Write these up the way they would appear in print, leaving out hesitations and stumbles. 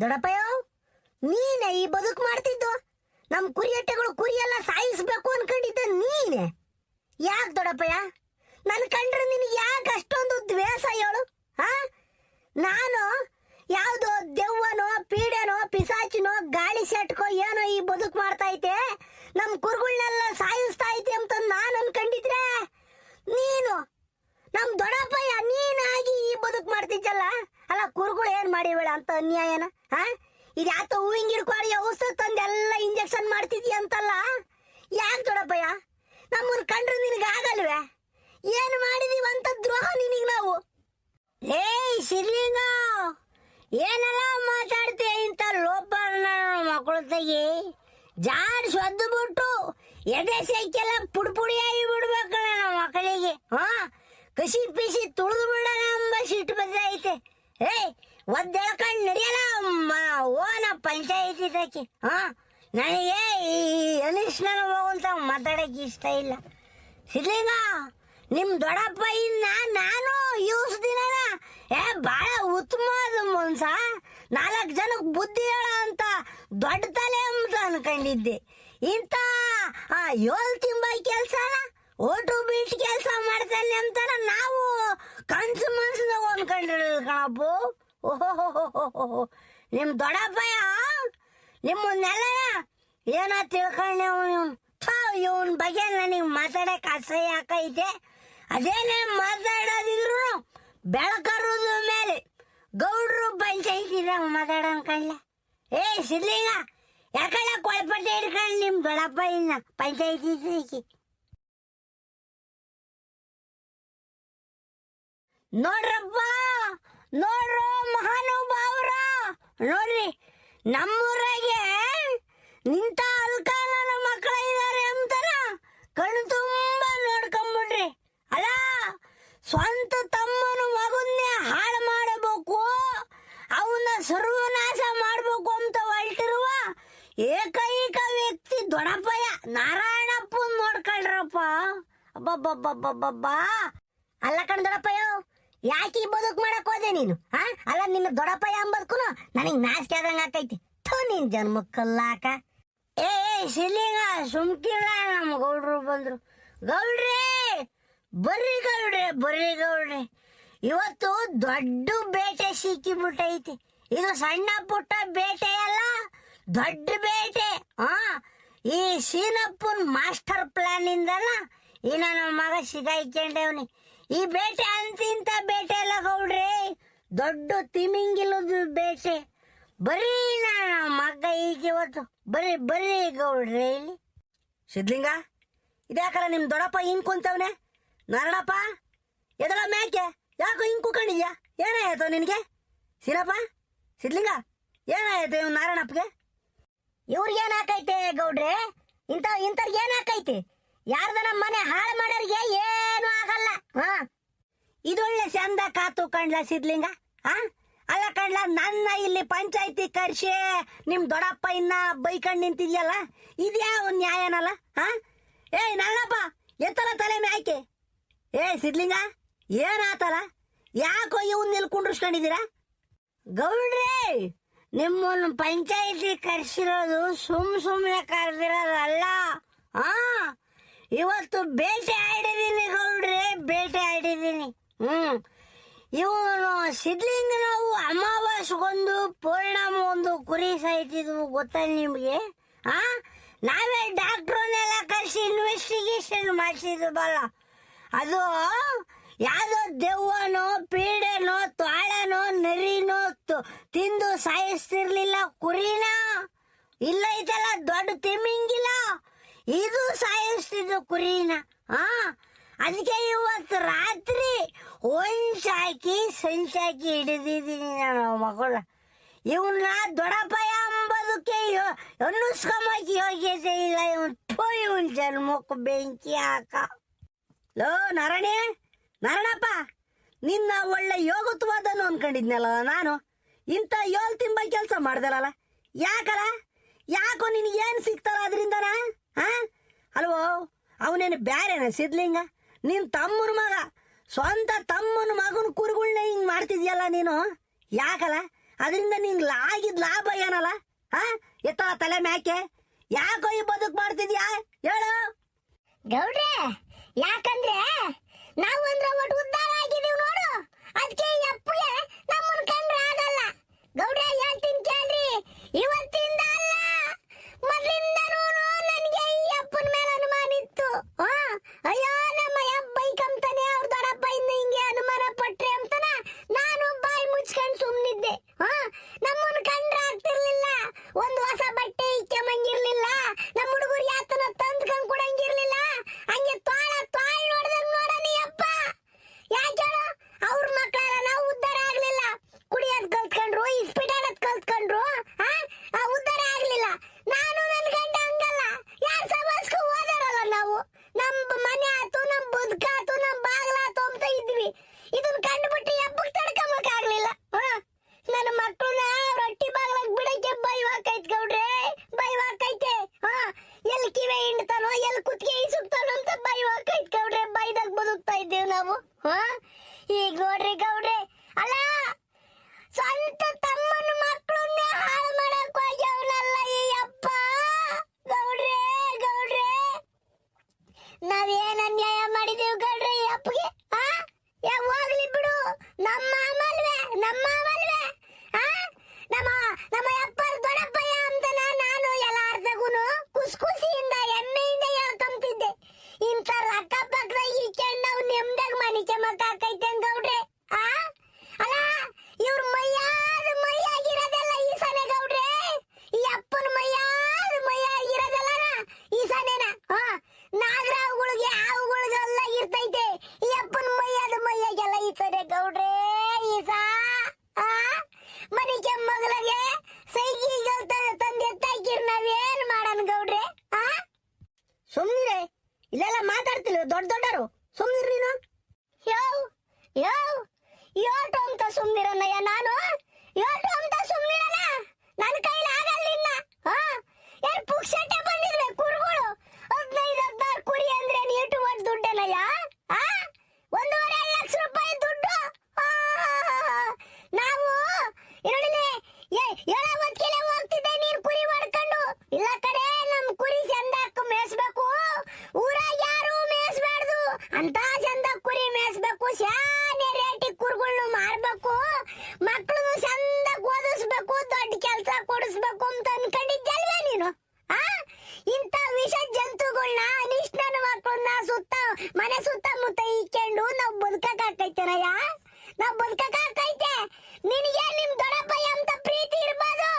ದೊಡ್ಡಪ್ಪಯ್ಯ, ನೀನೆ ಈ ಬದುಕು ಮಾಡ್ತಿದ್ದು. ನಮ್ ಕುರಿಯಟ್ಟೆಗಳು ಕುರಿ ಎಲ್ಲ ಸಾಯಿಸ್ಬೇಕು ಅನ್ಕೊಂಡಿದ್ದೆ ನೀನೆ. ಯಾಕೆ ದೊಡ್ಡಪ್ಪಯ್ಯ? ನನ್ ಕಂಡ್ರೆ ನಿನಗೆ ಯಾಕೆ ಅಷ್ಟೊಂದು ದ್ವೇಷ ಹೇಳು? ನಾನು ಯಾವ್ದೋ ದೆವ್ವನೋ ಪೀಡೆನೋ ಪಿಸಾಚಿನೋ ಗಾಳಿ ಸೆಟ್ಕೋ ಏನೋ ಈ ಬದುಕು ಮಾಡ್ತಾ ಐತೆ, ನಮ್ ಕುರುಗಳನ್ನೆಲ್ಲ ಸಾಯಿಸ್ತಾ ಐತೆ ಅಂತ ನಾನು ಅನ್ಕೊಂಡಿದ್ರೆ, ನೀನು ನಮ್ ದೊಡ್ಡಪ್ಪಯ್ಯ ನೀನಾಗಿ ಈ ಬದುಕು ಮಾಡ್ತಿದ್ದಲ್ಲ. ಅಲ್ಲ, ಕುರುಗಳು ಏನ್ ಮಾಡಿಬೇಡ ಅಂತ ಅನ್ಯಾಯನ? ಇದ್ಯಾತ ಹೂವಿನ ಗಿಡಕ್ವಾರಿ ಔಷಧ ತಂದೆಲ್ಲ ಇಂಜೆಕ್ಷನ್ ಮಾಡ್ತಿದ್ಯ ಅಂತಲ್ಲ? ಯಾಕೆ ದೊಡ್ಡಪ್ಪಯ್ಯ? ನಮ್ಮನ್ನ ಕಂಡ್ರೆ ನಿನಗೆ ಆಗಲ್ವೇ? ಏನು ಮಾಡಿದೀವಿ ಅಂತ ದ್ರೋಹ ನಿನಗೆ ನಾವು? ಶಿರ್ಲಿಂಗ, ಏನೆಲ್ಲ ಮಾತಾಡ್ತೀಯ ಇಂಥ ಲೋಪ ಮಕ್ಕಳು ತೆಗಿ. ಜಾಡ್ ಸೊದ್ದು ಬಿಟ್ಟು ಎದೆ ಸೈಕೆಲ್ಲ ಪುಡಿಯಾಗಿ ಬಿಡ್ಬೇಕು ನನ್ನ ಮಕ್ಕಳಿಗೆ. ಕಸಿ ಪಿಸಿ ತುಳಿದು ಬಿಡೋಣ ಎಂಬ ಸಿಟ್ಟು ಬಂದೈತೆ. ಒದ್ದೆಳ್ಕೊಂಡು ನಡೆಯಲ್ಲ ಓನ ಪಂಚಾಯಿತಿ ತಕ್ಕಿ. ನನಗೆ ಈ ಅನಿಷ್ಣನ ಹೋಗಂತ ಮಾತಾಡಕ್ಕೆ ಇಷ್ಟ ಇಲ್ಲ. ಸಿದ್ಲಿಂಗ, ನಿಮ್ ದೊಡ್ಡಪ್ಪ ಇನ್ನ ನಾನು ಯೂಸ್ ದಿನನ ಬಹಳ ಉತ್ತಮವಾದ ಮನ್ಸ, 4 ಜನಕ್ಕೆ ಬುದ್ಧಿ ಹೇಳ ಅಂತ ದೊಡ್ಡ ತಲೆ ಅಂತ ಅನ್ಕೊಂಡಿದ್ದೆ. ಇಂಥ 7 ತಿಂಬೈ ಕೆಲ್ಸನ ಓಟು ಬೀಟ್ ಕೆಲಸ ಮಾಡ್ತಾನೆ ಅಂತಾರ ನಾವು ಕನ್ಸು ಮನ್ಸದಾಗ ಅನ್ಕೊಂಡಿರಲಿಲ್ಲ ಕಣಪ್ಪು. ಓಹೋ, ನಿಮ್ ದೊಡ್ಡಪ್ಪಯ್ಯ ನಿಮ್ಮನ್ನೆಲ್ಲ ಏನೋ ತಿಳ್ಕೊಂಡೆ. ಇವನ್ ಬಗ್ಗೆ ನನಗೆ ಮಾತಾಡಕ್ಕೆ ಅಸಹ್ಯ ಆಕೈತೆ. ಅದೇನೇ ಮಾತಾಡೋದಿದ್ರು ಬೆಳಕರೋದು ಮೇಲೆ ಗೌಡ್ರು ಪಂಚಾಯಿತಿದಾಗ ಮಾತಾಡೋಣ ಕಣ್ಲೆ. ಸಿದ್ಲಿಂಗ, ಯಾಕಲ್ಲ ಕೊಳಪಟ್ಟೆ ಹಿಡ್ಕೊಂಡು ನಿಮ್ ದೊಡ್ಡಪ್ಪ ಇನ್ನ ಪಂಚಾಯಿತಿ ನೋಡ್ರಪ್ಪ, ನೋಡ್ರು ಮಹಾನುಭಾವ್ರ, ನೋಡ್ರಿ ನಮ್ಮೂರಾಗೆ ನಿಂತ ಅಲ್ಕಾಲನ ಮಕ್ಕಳ ಇದ್ದಾರೆ ಅಂತಾರ ಕಣ್ಣು ತುಂಬ ನೋಡ್ಕೊಂಬಿಡ್ರಿ. ಅಲ್ಲ, ಸ್ವಂತ ತಮ್ಮನ ಮಗನ್ನೇ ಹಾಳು ಮಾಡಬೇಕು, ಅವನ್ನ ಸರ್ವನಾಶ ಮಾಡ್ಬೇಕು ಅಂತ ಹೊರಟಿರುವ ಏಕೈಕ ವ್ಯಕ್ತಿ ದೊಡ್ಡಪ್ಪಯ್ಯ ನಾರಾಯಣಪ್ಪ ನೋಡ್ಕೊಳ್ರಪ್ಪ. ಅಬ್ಬಬ್ಬಬ್ಬಬ್ಬಬ್ಬ. ಅಲ್ಲ ಕಣ್ ದೊಡ್ಡಪ್ಪಯ್ಯ, ಯಾಕೆ ಈ ಬದುಕು ಮಾಡಕ್ ಹೋದೆ ನೀನು? ಅಲ್ಲ, ನಿನ್ನ ದೊಡ್ಡಪ್ಪಯ್ಯ ಅಂಬದಕ್ಕೂ ನನಗೆ ನಾಚಿಕೆ ಆದಂಗ ಆಕೈತಿ. ನಿನ್ ಜನ್ಮಕ್ಕಲ್ಲಾಕ. ಶಿಲಿಂಗ, ಸುಮ್ಕಿಲ್ಲ, ನಮ್ಮ ಗೌಡ್ರು ಬಂದ್ರು. ಗೌಡ್ರೆ ಬರ್ರಿ ಗೌಡ್ರೆ, ಇವತ್ತು ದೊಡ್ಡ ಬೇಟೆ ಸಿಕ್ಕಿಬಿಟ್ಟೈತಿ. ಇದು ಸಣ್ಣ ಪುಟ್ಟ ಬೇಟೆ ಅಲ್ಲ, ದೊಡ್ಡ ಬೇಟೆ. ಈ ಸೀನಪ್ಪನ್ ಮಾಸ್ಟರ್ ಪ್ಲಾನ್ ಇಂದಲ್ಲ ಈ ನನ್ನ ಮಗ ಸಿಗಾಯ್ಕೊಂಡವನಿ. ಈ ಬೇಟೆ ಅಂತಿಂತ ಬೇಟೆ ಅಲ್ಲ ಗೌಡ್ರೆ, ದೊಡ್ಡ ತಿಮಿಂಗಿಲದ ಬೇಟೆ. ಬರ್ರಿ ನನ್ನ ಮಗ ಈಗ ಇವತ್ತು, ಬರ್ರಿ ಗೌಡ್ರೆ ಇಲ್ಲಿ. ಸಿದ್ಲಿಂಗ, ಇದ್ಯಾಕಲ್ಲ ನಿಮ್ ದೊಡ್ಡಪ್ಪ ಹಿಂಗ್ ಕುಂತವನೆ? ನಾರಾಯಣಪ್ಪ ಎದಳ ಮ್ಯಾಕೆ ಯಾಕೋ ಹಿಂಗ್ ಕುಕೊಂಡಿದ್ಯಾ? ಏನಾಯ್ತು ನಿನಗೆ? ಸೀನಪ್ಪ, ಸಿದ್ಲಿಂಗ, ಏನಾಯ್ತು ಇವ್ ನಾರಾಯಣಪ್ಪಗೆ? ಇವ್ರಿಗೇನ್ ಹಾಕೈತೆ ಗೌಡ್ರೆ? ಇಂಥವ್ರಿಗೆ ಏನ್ ಹಾಕೈತಿ? ಯಾರ್ದ ನಮ್ಮ ಮನೆ ಹಾಳು ಮಾಡೋರಿಗೆ ಏನು ಆಗಲ್ಲ. ಇದೊಳ್ಳೆ ಚಂದ ಕಾತು ಕಂಡ್ಲ ಸಿದ್ಲಿಂಗ. ಅಲ್ಲ ಕಂಡ್ಲ, ನನ್ನ ಇಲ್ಲಿ ಪಂಚಾಯತಿ ಕರ್ಸಿ ನಿಮ್ ದೊಡ್ಡಪ್ಪ ಇನ್ನ ಬೈಕಂಡ್ ನಿಂತಿದ್ಯಲ್ಲ, ಇದ್ಯಾವ ನ್ಯಾಯನಲ್ಲ? ನಾರಾಯಣಪ್ಪ ಎತ್ತಲ ತಲೆ ಮ್ಯಾಕೆ. ಸಿದ್ಲಿಂಗ, ಏನಾತಲ್ಲ? ಯಾಕೋ ಇವನ್ ನಿಲ್ಕೊಂಡ್ರಿಸ್ಕೊಂಡಿದ್ದೀರಾ? ಗೌಡ್ರೆ, ನಿಮ್ಮನ್ನು ಪಂಚಾಯತಿ ಕರ್ಸಿರೋದು ಸುಮ್ನೆ ಕರೆದಿರೋದಲ್ಲ. ಇವತ್ತು ಬೇಟೆ ಆಡಿದೀನಿ ಗೌಡ್ರೆ, ಬೇಟೆ ಆಡಿದೀನಿ. ಇವನು ಸಿದ್ಲಿಂಗ, ನಾವು ಅಮಾವಾಸ್ಗೊಂದು ಪೂರ್ಣಮ ಒಂದು ಕುರಿ ಸಾಯ್ತಿದ್ವು ಗೊತ್ತಾ ನಿಮ್ಗೆ? ನಾವೇ ಡಾಕ್ಟ್ರನ್ನೆಲ್ಲ ಕರೆಸಿ ಇನ್ವೆಸ್ಟಿಗೇಷನ್ ಮಾಡಿಸಿದ್ವಲ್ಲ, ಅದು ಯಾವ್ದೋ ದೆವ್ವನೋ ಪೀಡೆನೋ ತಾಳನೋ ನರಿನೋ ತಿಂದು ಸಾಯಿಸ್ತಿರ್ಲಿಲ್ಲ ಕುರಿನ. ಇಲ್ಲ ಐತಲ್ಲ ದೊಡ್ಡ ತಿಮಿಂಗಿಲ್ಲ, ಇದು ಸಾಯಿಸ್ತಿದ್ದು ಕುರಿನ. ಅದಕ್ಕೆ ಇವತ್ತು ರಾತ್ರಿ ಹೊಂಚಾಕಿ ಸಂಚಾಕಿ ಹಿಡಿದಿದ್ದೀನಿ ನಾನು ಮಗಳ. ಇವನ್ನ ದೊಡ್ಡಪ್ಪಯ್ಯ ಅಂಬೋದಕ್ಕೆ ಅನ್ನಿಸ್ಕೊಂಬಕ್ಕೆ ಯೋಗ್ಯತೆ ಇಲ್ಲ. ಇವನ್ ಜನ್ಮಕ್ಕೆ ಬೆಂಕಿ ಹಾಕ. ಲೋ ನಾರಾಯಣಪ್ಪ, ನಿನ್ನ ಒಳ್ಳೆ ಯೋಗತ್ವಾದನು ಅನ್ಕೊಂಡಿದ್ನಲ್ಲ ನಾನು. ಇಂಥ 7 ತಿಂಬ ಕೆಲಸ ಮಾಡ್ದಲ್ಲ, ಯಾಕೋ ನಿನಗೇನು ಸಿಗ್ತಲ್ಲ ಅದರಿಂದನ? ಅಲ್ವೋ, ಅವನೇನು ಬ್ಯಾರೇನ ಸಿದ್ಲಿಂಗ? ನಿನ್ ತಮ್ಮನ ಮಗ, ಸ್ವಂತ ತಮ್ಮನ ಮಗನ ಕುರುಗಳನ್ನ ಹಿಂಗ್ ಮಾಡ್ತಿದ್ಯಲ್ಲ ನೀನು. ಯಾಕಲ್ಲ? ಅದರಿಂದ ನಿಂಗೆ ಆಗಿದ್ ಲಾಭ ಏನಲ್ಲ? ಎತ್ತ ತಲೆ ಮ್ಯಾಕೆ ಯಾಕೋ ಈ ಬದುಕು ಮಾಡ್ತಿದ್ಯಾ ಹೇಳು ಗೌಡ್ರೆ. ಯಾಕಂದ್ರೆ ನಾವು ಅಂದ್ರೆ ಒಟ್ಟು ಉದ್ಧಾರ ಆಗಿದೀವಿ ನೋಡು, ಅದಕ್ಕೆ ಈ ಅಪ್ಪಗೆ ನಮ್ಮನ್ನ ಕಂಡ್ರೆ ಆಗಲ್ಲ. ಗೌಡ್ರೆ ಹೇಳ್ತೀನಿ ಕೇಳ್ರಿ, ಇವತ್ತಿಂದ ಅಲ್ಲ ಮೊದಲಿಂದನೂ ನನಗೆ ಈ ಅಪ್ಪನ ಮೇಲೆ ಅನುಮಾನ ಇತ್ತು. ಅಯ್ಯೋ ನಮ್ಮ ಅಪ್ಪ ಬೈಕಂತಾನೆ ಅವ್ರ ದೊಡ್ಡಪ್ಪ ಇಂದ ಹಿಂಗೆ ಅನುಮಾನ ಪಟ್ರೆ ಅಂತಾನ ನಾನು ಬಾಯಿ ಮುಚ್ಕೊಂಡು ಸುಮ್ಮನಿದ್ದೆ. ನಮ್ಮನ್ನ ಕಂಡ್ರೆ ಆಗ್ತಿರ್ಲಿಲ್ಲ, ಒಂದು ಹೊಸ ಬಟ್ಟೆ ಇಕ್ಕೆಮಂಗಿರ್ಲಿಲ್ಲ, ನಮ್ಮ ಹುಡುಗರು ಯಾತನ ತಂದ್ಕೊಂಡ್ ಕೊಡಂಗಿರ್ಲಿಲ್ಲ. ಹಂಗೆ ತೋಳ ನೋಡ್ದಂಗ್ ನೋಡನಿ ಅಪ್ಪ. ಯಾಕೆ ಅವ್ರ ಮಕ್ಕಳ ನಾವು ಉದ್ಧಾರ ಆಗ್ಲಿಲ್ಲ, ಕುಡಿಯೋದ್ ಕಲ್ತ್ಕೊಂಡ್ರು, ಇಸ್ಪಿಟಾಡೋದ್ ಕಲ್ತ್ಕೊಂಡ್ರು, ಉದ್ಧಾರ ಆಗ್ಲಿಲ್ಲ. ನಾನು ನನ್ ಗಂಡ ಹಂಗಲ್ಲ, ಯಾರ್ ಸಮಾಜಕ್ಕೂ ಹೋದಾರಲ್ಲ ನಾವು. ನಮ್ ಮನೆ ಆತು, ನಮ್ ಬದುಕಾತು, ನಮ್ ಬಾಗ್ಲಾತು ಅಂತ ಇದ್ವಿ. ಇದನ್ನ ಕಂಡುಬಿಟ್ಟು ಹಬ್ಬಕ್ಕೆ ತಡ್ಕೊಂಬಕ್ ಆಗ್ಲಿಲ್ಲ. ನನ್ನ ಮಕ್ಕಳನ್ನ ರೊಟ್ಟಿ ಬಾಗ್ಲಾಗ ಬಿಡಕ್ಕೆ ಬೈವಾಕೈತ್ ಗೌಡ್ರೆ, ಬೈವಾಕೈತೆ. ಎಲ್ಲಿ ಕಿವೆ ಹಿಂಡ್ತಾನೋ, ಎಲ್ಲಿ ಕುತ್ತಿಗೆ ಈಸುಕ್ತಾನೋ ಅಂತ ಬೈವಾಕೈತ್ ಗೌಡ್ರೆ. ಬೈದಾಗ ಬದುಕ್ತಾ ಇದ್ದೇವೆ ನಾವು. ಈಗ ನೋಡ್ರಿ ಗೌಡ್ರೆ, ಅಲ್ಲ ಸ್ವಂತ ತಮ್ಮನ ಮಕ್ಕಳನ್ನ ಹಾಳು ಮಾಡಕ್ ಹೋಗ್ಯವನಲ್ಲ ಈ ಅಪ್ಪ. ಗೌಡ್ರೆ ಗೌಡ್ರೆ, ನಾವೇನ್ ಅನ್ಯಾಯ ಮಾಡಿದೀವಿ ಗೌಡ್ರೆ ಈ ಅಪ್ಪಗೆ? ಹೋಗ್ಲಿ ಬಿಡು, ನಮ್ಮ ಅಮಲ್ವೇ, ನಮ್ಮ ಅಮಲ್ವೇ. ನಮ್ಮ ನಮ್ಮ ಅಪ್ಪರ ದೊಡ್ಡಪ್ಪಯ್ಯ ಅಂತ ನಾನು ಎಲ್ಲಾರ್ದಾಗೂನು ಖುಷಿಯಿಂದ ಹೆಮ್ಮೆಯಿಂದ ಹೇಳ್ಕೊಂತಿದ್ದೆ. ಇಂಥ ಅಕ್ಕಪಕ್ಕದಾಗ ಇಕ್ಕೊಂಡು ನಾವು ನೆಮ್ಮದಾಗ ಮನಿಕೆ ಮಕ್ಕಾಕೈತೆ ಗೌಡ್ರೆ. ಅಲ್ಲ ಇವ್ರ ಮೈಯಾಗಿರೋದೆಲ್ಲ ಈಸನೆ ಗೌಡ್ರೆ, ಈ ಅಪ್ಪನ ಮೈಯಾಗಿರೋದೆಲ್ಲ ಈಸನೇನ. ನಾಗರಾವುಗಳಿಗೆ ಹಾವುಗಳಿಗೆಲ್ಲ ಇರ್ತೈತೆ, ಈ ಅಪ್ಪನ ಮೈಯಾಗೆಲ್ಲ ಈಸನೆ ಗೌಡ್ರೆ. ಈಸ ಮನಿಕೆ ಮಗಳಿಗೆ ಸೈಕಿಲ್ ತಂದೆ ಎತ್ತಾಕಿರ್ ನಾವೇನ್ ಮಾಡೋಣ ಗೌಡ್ರೆ? ಸುಮ್ನಿರೆ, ಇಲ್ಲೆಲ್ಲ ಮಾತಾಡ್ತಿಲ್ಲ ದೊಡ್ಡವರು, ಸುಮ್ನಿರ್ರಿ ನೀನು. ಯೋಟು ಅಂತ ಸುಮ್ನಿರನಯ್ಯ ನಾನು, ಯೋಟು ಅಂತ ಸುಮ್ನಿರನ, ನನ್ನ ಕೈಲಿ ಆಗಲ್ಲ ಇನ್ನ. ಯಾರು ಪುಕ್ಷಟೆ ಬಂದಿದ್ವೆ ಕುರುಗಳು, 15-16 ಕುರಿ ಅಂದ್ರೆ ಎಷ್ಟು ಒಟ್ಟು ದುಡ್ಡೇನಯ್ಯ? 1.5 ಲಕ್ಷ ರೂಪಾಯಿ ದುಡ್ಡು. ನಾವು ನೋಡಿಲೆ ಹೇಳೋವತ್ಕೆಲೆ ಹೋಗ್ತಿದ್ದೆ ನೀರು ಕುರಿ ಮಾಡ್ಕೊಂಡು. ಇಲ್ಲ ಕಡೆ ನಮ್ ಕುರಿ ಚಂದಕ್ಕೆ ಮೇಯಿಸ್ಬೇಕು, ಊರಾಗ ಯಾರು ಮೇಯಿಸ್ಬಾರ್ದು ಅಂತ ಚಂದ ಕುರಿ ಮೇಯಿಸ್ಬೇಕು, ಶಾನೆ ರೇಟಿ ಕುರಿಗಳನ್ನು ಮಾರ್ಬೇಕು, ಮಕ್ಕಳನ್ನು ಚಂದಾಗಿ ಓದಿಸ್ಬೇಕು, ದೊಡ್ಡ ಕೆಲಸ ಕೊಡಿಸ್ಬೇಕು ಅಂತ ಅನ್ಕೊಂಡಿದ್ದಲ್ವೇ ನೀನು? ಇಂಥ ವಿಷ ಜಂತುಗಳನ್ನ ಅನಿಷ್ಟ ನನ್ನ ಮಕ್ಕಳನ್ನ ಮನೆ ಸುತ್ತಮುತ್ತ ಇಕ್ಕೊಂಡು ನಾವು ಬದುಕಕ್ಕಾಕೈತೆನಯ್ಯ? ನಾವ್ ಬದುಕಕ್ಕಾಕೈತೆ? ನಿನಗೆ ನಿಮ್ ದೊಡ್ಡಪ್ಪಯ್ಯ ಅಂತ ಪ್ರೀತಿ ಇರ್ಬೋದು,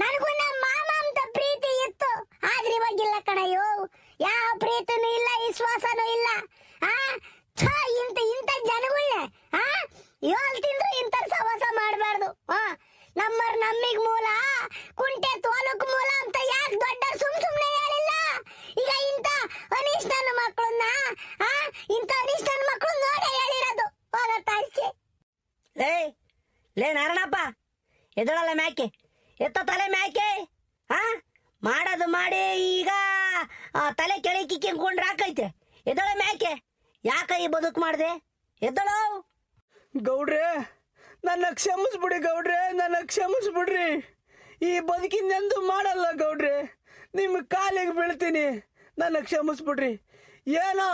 ನನಗೂ ನಮ್ಮ ಮಾಮ ಅಂತ ಪ್ರೀತಿ ಇತ್ತು. ಆದ್ರೆ ಇವಾಗಿಲ್ಲ ಕಣಯ್ಯೋ, ಯಾವ ಪ್ರೀತಿನೂ ಇಲ್ಲ, ವಿಶ್ವಾಸನೂ ಇಲ್ಲ. ಇಂಥ ಜನಗಳನ್ನೇ ಹೇಳ್ತಿದ್ರು ಇಂಥ ಸವಾಸ ಮಾಡಬಾರ್ದು. ನಮ್ಮಿಗ್ ಮೂಲ ಕುಂಟೆ ತೋಲಕ್ ಮೂಲ ಅಂತ ಯಾಕೆ ದೊಡ್ಡ ಸುಮ್ನೆ ಹೇಳಿಲ್ಲ? ಈಗ ಇಂಥ ಅನಿಷ್ಟನ ಮಕ್ಕಳನ್ನ ನೋಡೇ ಹೇಳಿರೋದು. ಹೋಗತ್ತ ಅಷ್ಟೇ. ಲೇ ನಾರಾಯಣಪ್ಪ, ಎದಳಲ್ಲ ಮ್ಯಾಕೆ, ಎತ್ತ ತಲೆ ಮ್ಯಾಕೆ. ಮಾಡೋದು ಮಾಡಿ ಈಗ ತಲೆ ಕೆಳಗೆ ಕಿಕ್ಕೊಂಡ್ರೆ ಹಾಕೈತೆ. ಎದಳ ಮ್ಯಾಕೆ, ಯಾಕ ಈ ಬದುಕು ಮಾಡಿದೆ? ಎದ್ದಳು ಗೌಡ್ರೆ, ನನ್ನ ಕ್ಷಮಿಸ್ಬಿಡಿ ಗೌಡ್ರೆ, ನನ್ನ ಕ್ಷಮಿಸ್ಬಿಡ್ರಿ. ಈ ಬದುಕಿನೆಂದು ಮಾಡಲ್ಲ ಗೌಡ್ರೆ, ನಿಮ್ಮ ಕಾಲಿಗೆ ಬೀಳ್ತೀನಿ, ನನ್ನ ಕ್ಷಮಿಸ್ಬಿಡ್ರಿ. ಏನೋ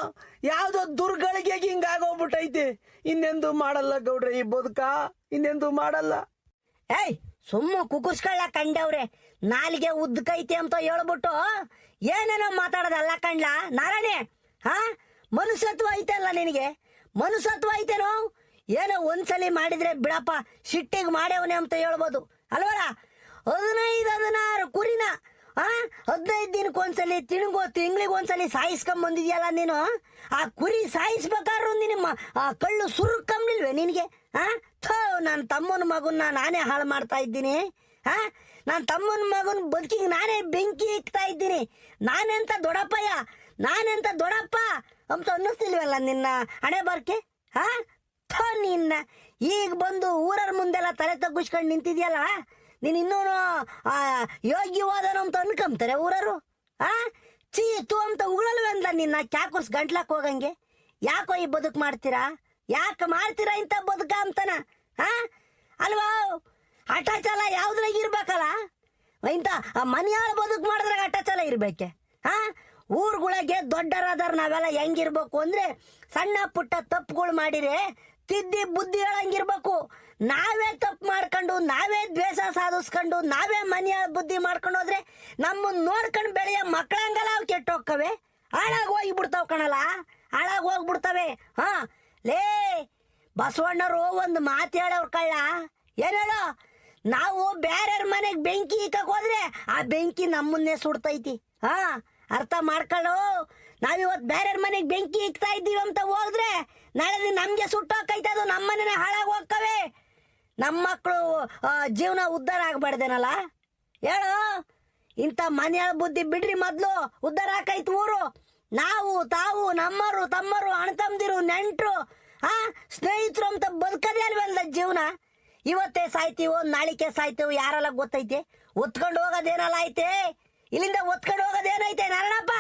ಯಾವುದೋ ದುರ್ಗಳಿಗೆ ಹಿಂಗಾಗೋಗ್ಬಿಟ್ಟೈತಿ. ಇನ್ನೆಂದು ಮಾಡಲ್ಲ ಗೌಡ್ರೆ, ಈ ಬದುಕ ಇನ್ನೆಂದು ಮಾಡಲ್ಲ. ಸುಮ್ಮ ಕುಕ್ಕುಸ್ಕೊಳ್ಳ ಕಂಡವ್ರೆ, ನಾಲಿಗೆ ಉದ್ದಕೈತೆ ಅಂತ ಹೇಳ್ಬಿಟ್ಟು ಏನೇನೋ ಮಾತಾಡೋದಲ್ಲ ಕಂಡ್ಲ ನಾರಾಯಣೆ. ಮನುಷ್ಯತ್ವ ಐತಲ್ಲ ನಿನಗೆ? ಮನುಷ್ಯತ್ವ ಐತೇನೋ? ಏನೋ ಒಂದ್ಸಲಿ ಮಾಡಿದ್ರೆ ಬಿಡಪ್ಪ, ಸಿಟ್ಟಿಗೆ ಮಾಡ್ಯವನೆ ಅಂತ ಹೇಳ್ಬೋದು ಅಲ್ವಲ್ಲ? 15-16 ಕುರಿನ 15 ದಿನಕ್ಕೊಂದ್ಸಲಿ ತಿಂಗಳಿಗೊಂದ್ಸಲಿ ಸಾಯಿಸ್ಕೊಂಬಂದಿದ್ಯಲ್ಲ ನೀನು. ಆ ಕುರಿ ಸಾಯಿಸ್ಬೇಕಾದ್ರು ನಿನ್ನ ಕಳ್ಳು ಸುರುಕ್ಕಂಬಿಲ್ವೇ ನಿನಗೆ? ನನ್ನ ತಮ್ಮನ ಮಗನ್ನ ನಾನೇ ಹಾಳು ಮಾಡ್ತಾ ಇದ್ದೀನಿ. ನನ್ನ ತಮ್ಮನ ಮಗನ ಬದುಕಿಗೆ ನಾನೇ ಬೆಂಕಿ ಇಕ್ತಾ ಇದ್ದೀನಿ. ನಾನೆಂತ ದೊಡ್ಡಪ್ಪಯ್ಯ, ನಾನೆಂತ ದೊಡ್ಡಪ್ಪ ಅಂತ ಅನ್ನಿಸ್ತಿಲ್ವಲ್ಲ ನಿನ್ನ ಹಣೆ ಬರ್ಕೆ? ನಿನ್ನ ಈಗ ಬಂದು ಊರರ ಮುಂದೆಲ್ಲ ತಲೆ ತಗ್ಗಿಸ್ಕೊಂಡು ನಿಂತಿದ್ಯಲ್ಲ, ನೀನು ಇನ್ನೂ ಯೋಗ್ಯವಾದನು ಅಂತ ಅನ್ಕೊಂತಾರೆ ಊರರು. ಚೀತು ಅಂತ ಉಗಳಲ್ವಂದ್ಲ ನಿನ್ನ ಕ್ಯಾಕುರ್ಸ್ ಗಂಟ್ಲಕ್ಕೆ ಹೋಗಂಗೆ. ಯಾಕೋ ಈ ಬದುಕು ಮಾಡ್ತೀರಾ? ಯಾಕೆ ಮಾಡ್ತೀರಾ ಇಂಥ ಬದುಕ ಅಂತನ? ಅಲ್ವಾ? ಅಟಾಚಲ ಯಾವ್ದ್ರಾಗ ಇರ್ಬೇಕಲ್ಲ ಇಂಥ ಮನೆಯಾಳ ಬದುಕು ಮಾಡಿದ್ರಾಗ ಅಟಾಚಲ ಇರ್ಬೇಕೆ ಹಾ. ಊರುಗಳಿಗೆ ದೊಡ್ಡರಾದಾರ ನಾವೆಲ್ಲ ಹೆಂಗಿರ್ಬೇಕು ಅಂದ್ರೆ ಸಣ್ಣ ಪುಟ್ಟ ತಪ್ಪುಗಳು ಮಾಡಿರೆ ತಿದ್ದಿ ಬುದ್ಧಿ ಹೇಳಂಗಿರ್ಬೇಕು. ನಾವೇ ತಪ್ಪು ಮಾಡ್ಕೊಂಡು ನಾವೇ ದ್ವೇಷ ಸಾಧಿಸ್ಕೊಂಡು ನಾವೇ ಮನೆಯಾಳ ಬುದ್ಧಿ ಮಾಡ್ಕೊಂಡು ಹೋದ್ರೆ ನಮ್ಮನ್ನ ನೋಡ್ಕೊಂಡು ಬೆಳೆಯ ಮಕ್ಕಳಂಗಲ್ಲ ಅವು ಕೆಟ್ಟೋಕ್ಕವೆ, ಹಾಳಾಗಿ ಹೋಗಿಬಿಡ್ತಾವ ಕಣಲ್ಲ, ಹಾಳಾಗಿ ಹೋಗ್ಬಿಡ್ತವೆ. ಹಾ ಲೇ ಬಸವಣ್ಣರು ಒಂದು ಮಾತು ಹೇಳವ್ರ ಕಳ್ಳ, ಏನ್ ಹೇಳೋ, ನಾವು ಬೇರೆಯವ್ರ ಮನೆಗೆ ಬೆಂಕಿ ಇಕ್ಕಕ್ ಹೋದ್ರೆ ಆ ಬೆಂಕಿ ನಮ್ಮನ್ನೇ ಸುಡ್ತೈತಿ. ಹಾ ಅರ್ಥ ಮಾಡ್ಕೊಳ್ಳು. ನಾವಿವತ್ತು ಬೇರೆಯವ್ರ ಮನೆಗೆ ಬೆಂಕಿ ಇಕ್ತಾ ಇದ್ದೀವಿ ಅಂತ ಹೋದ್ರೆ ನಾಳೆ ದಿನ ನಮ್ಗೆ ಸುಟ್ಟೋಕೈತೆ, ಅದು ನಮ್ಮನೆ ಹಾಳಾಗಿ ಹೋಗ್ತವೆ. ನಮ್ಮ ಮಕ್ಕಳು ಜೀವನ ಉದ್ಧಾರ ಆಗ್ಬಾರ್ದೇನಲ್ಲ ಹೇಳು. ಇಂಥ ಮನೆಯ ಬುದ್ಧಿ ಬಿಡ್ರಿ, ಮೊದ್ಲು ಉದ್ಧಾರ ಆಕೈತಿ ಊರು. ನಾವು ತಾವು ನಮ್ಮರು ತಮ್ಮರು ಅಣ್ಣ ತಮ್ಮದಿರು ನೆಂಟರು ಸ್ನೇಹಿತರು ಅಂತ ಬದುಕದೇ ಅಲ್ವಲ್ಲ ಜೀವನ. ಇವತ್ತೇ ಸಾಯ್ತೀವೋ ನಾಳಿಕೆ ಸಾಯ್ತೀವೋ ಯಾರೆಲ್ಲ ಗೊತ್ತೈತೆ. ಒತ್ಕೊಂಡು ಹೋಗೋದೇನಲ್ಲ ಐತೆ, ಇಲ್ಲಿಂದ ಒತ್ಕೊಂಡು ಹೋಗೋದೇನೈತೆ ನಾರಾಯಣಪ್ಪ.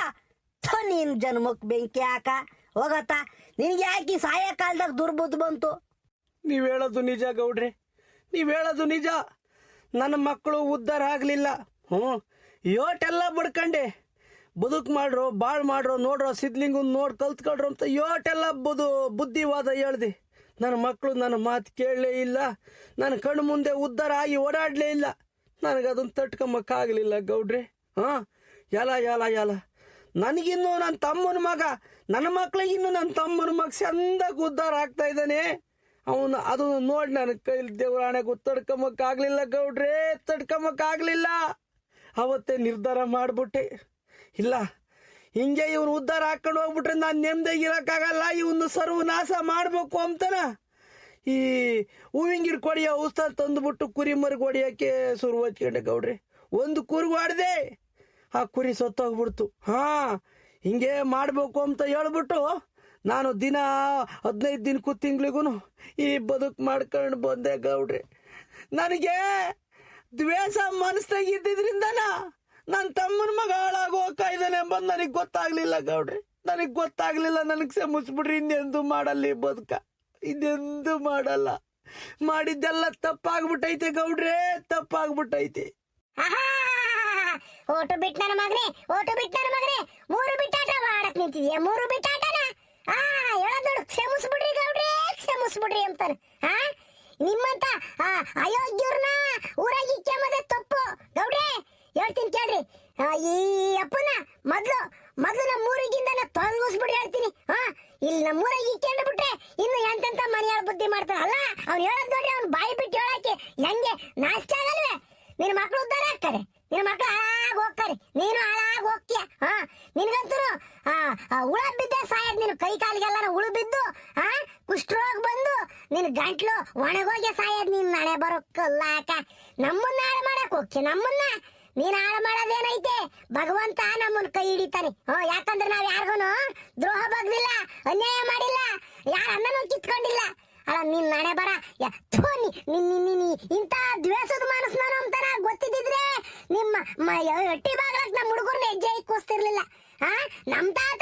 ನೀನ್ ಜನ್ಮಕ್ ಬೆಂಕಿ ಹಾಕ ಹೋಗತ್ತ, ನಿನ್ಗೆ ಯಾಕೆ ಸಾಯ ಕಾಲದಾಗ ದುರ್ಬುದ್ಧ ಬಂತು. ನೀವು ಹೇಳೋದು ನಿಜ ಗೌಡ್ರೆ, ನೀವು ಹೇಳೋದು ನಿಜ. ನನ್ನ ಮಕ್ಕಳು ಉದ್ಧಾರ ಆಗಲಿಲ್ಲ. ಯೋಟೆಲ್ಲ ಬಡ್ಕಂಡೆ ಬದುಕು ಮಾಡ್ರು ಬಾಳ್ ಮಾಡ್ರು ನೋಡ್ರೋ ಸಿದ್ಲಿಂಗನ್ ನೋಡಿ ಕಲ್ತ್ಕೊಳ್ರು ಅಂತ ಯೋಟೆಲ್ಲ ಬುದ್ಧಿವಾದ ಹೇಳ್ದೆ. ನನ್ನ ಮಕ್ಕಳು ನನ್ನ ಮಾತು ಕೇಳಲೇ ಇಲ್ಲ, ನನ್ನ ಕಣ್ಣು ಮುಂದೆ ಉದ್ಧಾರ ಆಗಿ ಓಡಾಡಲೇ ಇಲ್ಲ. ನನಗದನ್ನು ತಟ್ಕೊಂಬಕ್ಕಾಗಲಿಲ್ಲ ಗೌಡ್ರೆ. ಎಲ್ಲ ನನಗಿನ್ನು ನನ್ನ ತಮ್ಮನ ಮಗ, ನನ್ನ ಮಕ್ಳಿಗಿನ್ನು ನನ್ನ ತಮ್ಮನ ಮಗ ಚಂದಾಗಿ ಉದ್ಧಾರ ಆಗ್ತಾ ಇದ್ದಾನೆ. ಅವನು ಅದನ್ನು ನೋಡಿ ನನ್ನ ಕೈಲಿ ದೇವರಾಣೆಗೂ ತಡ್ಕೊಂಬಕ್ಕಾಗಲಿಲ್ಲ ಗೌಡ್ರೆ, ತಡ್ಕೊಂಬಕ್ಕಾಗಲಿಲ್ಲ. ಅವತ್ತೇ ನಿರ್ಧಾರ ಮಾಡಿಬಿಟ್ಟೆ, ಇಲ್ಲ ಹಿಂಗೆ ಇವನು ಉದ್ಧಾರ ಹಾಕೊಂಡು ಹೋಗ್ಬಿಟ್ರೆ ನಾನು ನೆಮ್ಮದಿಯಾಗಿರೋಕ್ಕಾಗಲ್ಲ, ಇವನು ಸರ್ವನಾಶ ಮಾಡಬೇಕು ಅಂತನ ಈ ಹೂವಿಂಗಿರ್ ಕೊಡಿಯ ಔಷಧ ತಂದುಬಿಟ್ಟು ಕುರಿ ಮರಿಗೆ ಹೊಡಿಯೋಕ್ಕೆ ಶುರು ಹಚ್ಕೊಂಡೆ ಗೌಡ್ರೆ. ಒಂದು ಕುರಿಗೂ ಆಡಿದೆ, ಆ ಕುರಿ ಸತ್ತೋಗ್ಬಿಡ್ತು. ಹಿಂಗೆ ಮಾಡಬೇಕು ಅಂತ ಹೇಳ್ಬಿಟ್ಟು ನಾನು ದಿನ 15 ದಿನಕ್ಕೂ ತಿಂಗಳಿಗೂ ಈ ಬದುಕು ಮಾಡ್ಕೊಂಡು ಬಂದೆ ಗೌಡ್ರೆ. ನನಗೆ ದ್ವೇಷ ಮನಸ್ಸಾಗಿ ಇದ್ದಿದ್ರಿಂದನ ನನ್ನ ತಮ್ಮನ ಮಗ ಹಾಳಾಗಿ ಹೋಗ್ತಾ ಇದ್ದಾನೆ ಎಂಬುದು ನನಗೆ ಗೊತ್ತಾಗ್ಲಿಲ್ಲ ಗೌಡ್ರೆ, ನನಗೆ ಗೊತ್ತಾಗ್ಲಿಲ್ಲ. ನನಗೆ ಕ್ಷಮಿಸ್ಬಿಡ್ರಿ, ಇನ್ನೆಂದು ಮಾಡಲ್ಲ ಈ ಬದುಕ, ಇದೆಂದು ಮಾಡಲ್ಲ. ಮಾಡಿದ್ದೆಲ್ಲ ತಪ್ಪಾಗ್ಬಿಟ್ಟೈತೆ ಗೌಡ್ರೆ, ತಪ್ಪಾಗ್ಬಿಟ್ಟೈತೆ. ಓಟು ಬಿಟ್ಟು ನನ್ನ ಮಗನೇ, ಓಟು ಬಿಟ್ಟು ನನ್ನ ಮಗನೇ, 3 ಬಿಟ್ಟಾಟ ಮಾಡಕ್ ನಿಂತಿದ್ಯಾ, 3 ಬಿಟ್ಟಾಟನ ಹೇಳೋದ್ ನೋಡು. ಕ್ಷಮಿಸ್ಬಿಡ್ರಿ ಗೌಡ್ರೆ, ಕ್ಷಮಿಸ್ಬಿಡ್ರಿ ಅಂತಾನೆ. ನಿಮ್ಮಂತ ಅಯೋಗ್ಯವ್ರನ್ನ ಊರಾಗಿ ಕೆಮ್ಮದೆ ತಪ್ಪು ಗೌಡ್ರೆ. ಹೇಳ್ತೀನಿ ಕೇಳ್ರಿ, ಈ ಅಪ್ಪನ ಮೊದ್ಲು ನಮ್ಮ ಊರಿಗಿಂದ ತೊಲಗಿಸ್ಬಿಡ್ರಿ ಹೇಳ್ತೀನಿ. ಇಲ್ಲಿ ನಮ್ಮ ಊರಾಗಿ ಇಕ್ಕೊಂಡು ಬಿಟ್ರೆ ಇನ್ನು ಎಂತೆಂತ ಮನೆಯಾಳ ಬುದ್ಧಿ ಮಾಡ್ತಾರಲ್ಲ. ಅವ್ನು ಹೇಳೋದ್ ನೋಡ್ರಿ, ಅವ್ನು ಬಾಯಿ ಬಿಟ್ಟು ಹೇಳಕ್ಕೆ ಹೆಂಗೆ ನಾಚಿಕೆ ಆಗಲ್ವೇ? ನಿನ್ನ ಮಕ್ಳು ಉದ್ಧಾರ ಆಗ್ತಾರೆ, ನಿನ್ನ ಮಕ್ಳು ಹಾಳಾಗಿ ಹೋಗ್ತಾರೆ, ನೀನು ಹಾಳಾಗಿ ಹೋಗ್ತೀಯ. ನಿನ್ಗಂತೂ ಹುಳ ಬಿದ್ದೆ ಸಾಯದ್, ನೀನು ಕೈ ಕಾಲಿಗೆಲ್ಲ ಹುಳು ಬಿದ್ದು ಕುಷ್ಠರೋಗ ಬಂದು ನಿನ್ ಗಂಟ್ಲು ಒಣಗೋಗಿ ಸಾಯದ್. ನೀನ್ ನಾಳೆ ಬರೋಕ್ಕಲ್ಲಾಕ ನಮ್ಮನ್ನ ಹಾಳು ಮಾಡಕ್ ಹೋಗ್ತಿ. ನಮ್ಮನ್ನ ನೀನ್ ಹಾಳು ಮಾಡೋದೇನೈತೆ, ಭಗವಂತ ನಮ್ಮನ್ನ ಕೈ ಹಿಡಿತಾನೆ. ಯಾಕಂದ್ರೆ ನಾವ್ ಯಾರಿಗೂ ದ್ರೋಹ ಬಗ್ದಿಲ್ಲ, ಅನ್ಯಾಯ ಮಾಡಿಲ್ಲ, ಯಾರ ಅನ್ನನೂ ಕಿತ್ಕೊಂಡಿಲ್ಲ. ಅಲ್ಲ ನಿನ್ ನಾಳೆ ಬರ ಇಂತ ದ್ವೇಷದ ಮನಸ್ಸು ಅಂತಾನ ಗೊತ್ತಿದ್ರೆ ನಿಮ್ಮ ಹೊಟ್ಟಿ ಬಾಗ್ಲಕ್ ನಮ್ಮ ಹುಡುಗರ್ನ ಹೆಜ್ಜೆ ಇಕ್ಕೋಸ್ತಿರ್ಲಿಲ್ಲ. ನಮ್ ತಾತ